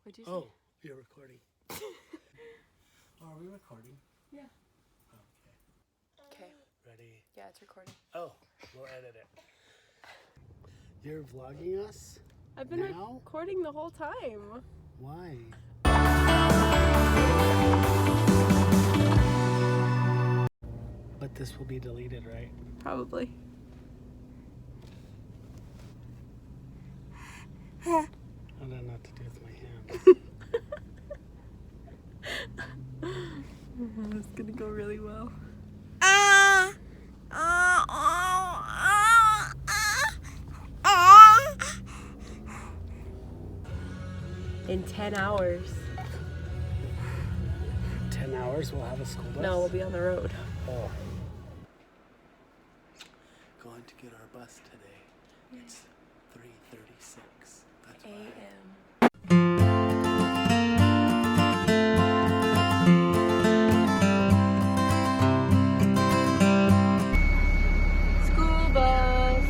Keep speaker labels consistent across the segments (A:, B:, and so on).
A: What'd you say?
B: Oh, you're recording. Oh, are we recording?
A: Yeah.
B: Okay.
A: Okay.
B: Ready?
A: Yeah, it's recording.
B: Oh, we'll edit it. You're vlogging us?
A: I've been
B: now?
A: recording the whole time.
B: Why? But this will be deleted, right?
A: Probably.
B: I don't know what to do with my hand.
A: It's gonna go really well. In 10 hours.
B: 10 hours we'll have a school bus?
A: No, we'll be on the road.
B: Oh. Going to get our bus today. It's 3:36. That's
A: a.m. School bus.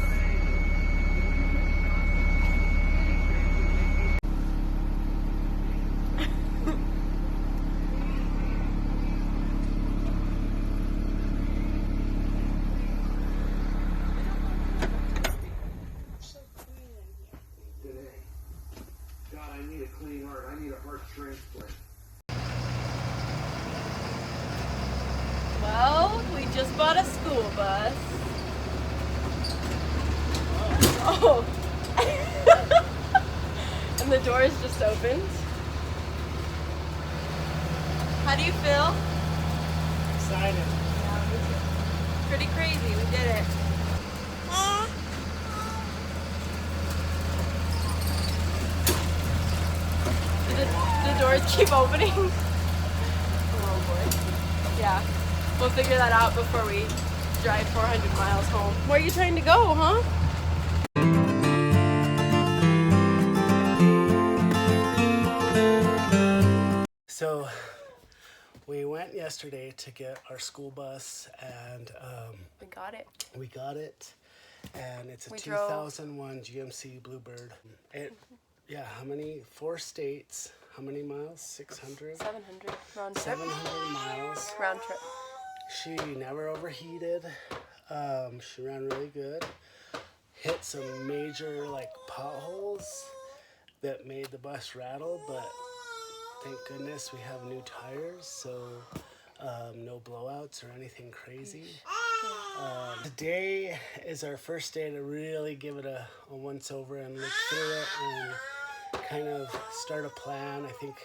C: Today. God, I need a clean heart. I need a heart transplant.
A: Well, we just bought a school bus. Oh. And the door is just opened. How do you feel?
B: excited.
A: Yeah, me too. Pretty crazy, we did it. The doors keep opening. Oh boy. Yeah. We'll figure that out before we drive 400 miles home. Where are you trying to go, huh?
B: So we went yesterday to get our school bus, and
A: We got it.
B: we got it. And it's a
A: We drove.
B: 2001 GMC Bluebird. Yeah, how many? 4 states. How many miles? 600?
A: 700 round trip.
B: 700 miles.
A: Round trip.
B: She never overheated. She ran really good. Hit some major potholes that made the bus rattle, but thank goodness we have new tires, so no blowouts or anything crazy. Today is our first day to really give it a once over and look through it and kind of start a plan. I think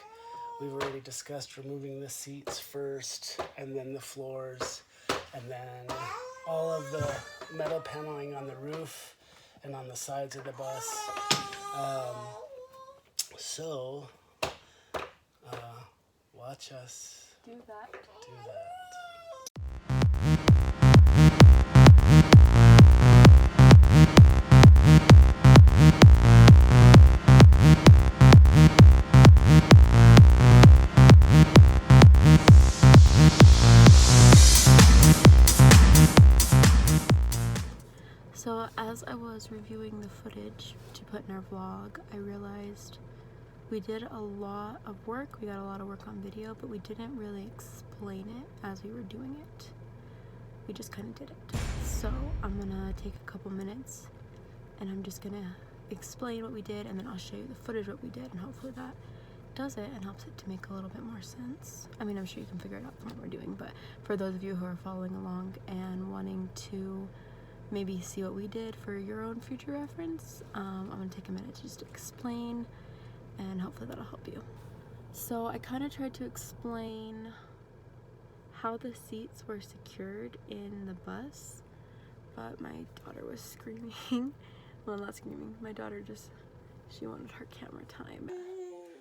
B: we've already discussed removing the seats first, and then the floors, and then all of the metal paneling on the roof and on the sides of the bus. So watch us
A: Do that.
B: do that.
A: So as I was reviewing the footage to put in our vlog, I realized we did a lot of work. We got a lot of work on video, but we didn't really explain it as we were doing it. We just kind of did it. So I'm gonna take a couple minutes and I'm just gonna explain what we did, and then I'll show you the footage what we did, and hopefully that does it and helps it to make a little bit more sense. I mean, I'm sure you can figure it out from what we're doing, but for those of you who are following along and wanting to maybe see what we did for your own future reference, I'm gonna take a minute to just explain, and hopefully that'll help you. So I kind of tried to explain how the seats were secured in the bus, but my daughter was screaming. Well, not screaming, my daughter she wanted her camera time.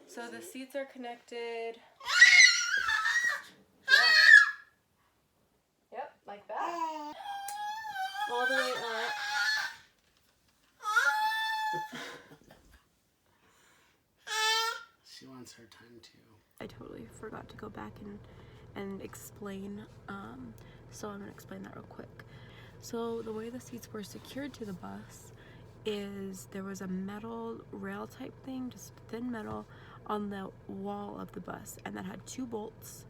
A: So the seats are connected. Yeah. Yep, like that. All the way up.
B: She wants her time too.
A: I totally forgot to go back and explain, so I'm gonna explain that real quick. So the way the seats were secured to the bus is there was a metal rail type thing, just thin metal, on the wall of the bus, and that had 2 bolts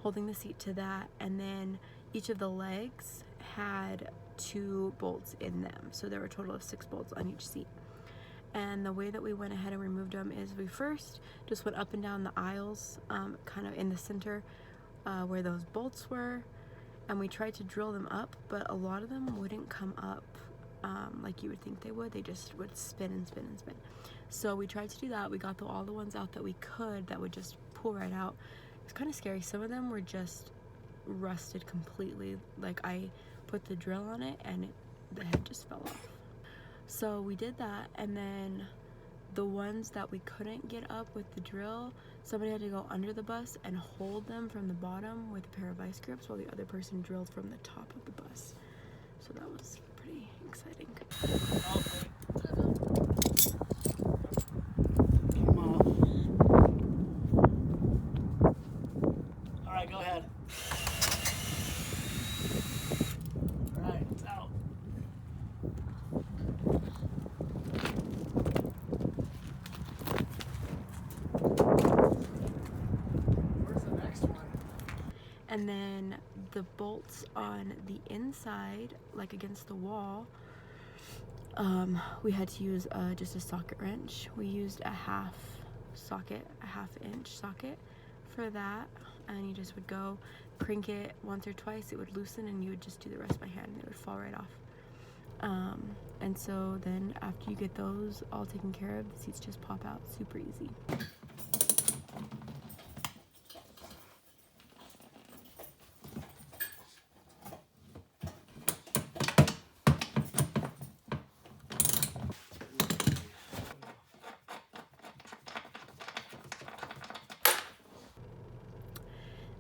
A: holding the seat to that, and then each of the legs had 2 bolts in them, so there were a total of 6 bolts on each seat. And the way that we went ahead and removed them is we first just went up and down the aisles, kind of in the center where those bolts were, and we tried to drill them up, but a lot of them wouldn't come up like you would think they would. They just would spin and spin and spin. So we tried to do that. We got all the ones out that we could that would just pull right out. It was kind of scary. Some of them were just rusted completely. Like, I put the drill on it and the head just fell off. So we did that, and then the ones that we couldn't get up with the drill, somebody had to go under the bus and hold them from the bottom with a pair of vice grips while the other person drilled from the top of the bus. So that was pretty exciting.
B: Come on. All right, go ahead. All right, it's out. Where's the next one?
A: And then the bolts on the inside, like against the wall, we had to use just a socket wrench. We used a half inch socket for that, and you just would go crank it once or twice, it would loosen, and you would just do the rest by hand and it would fall right off. And so then after you get those all taken care of, the seats just pop out super easy.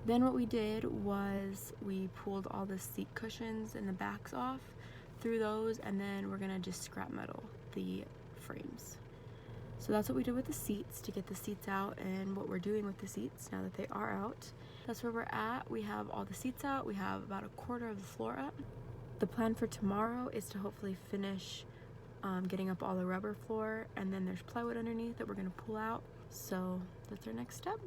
A: Then what we did was we pulled all the seat cushions and the backs off, threw those, and then we're gonna just scrap metal the frames. So that's what we did with the seats to get the seats out, and what we're doing with the seats now that they are out. That's where we're at. We have all the seats out. We have about a quarter of the floor up. The plan for tomorrow is to hopefully finish getting up all the rubber floor, and then there's plywood underneath that we're gonna pull out. So that's our next step.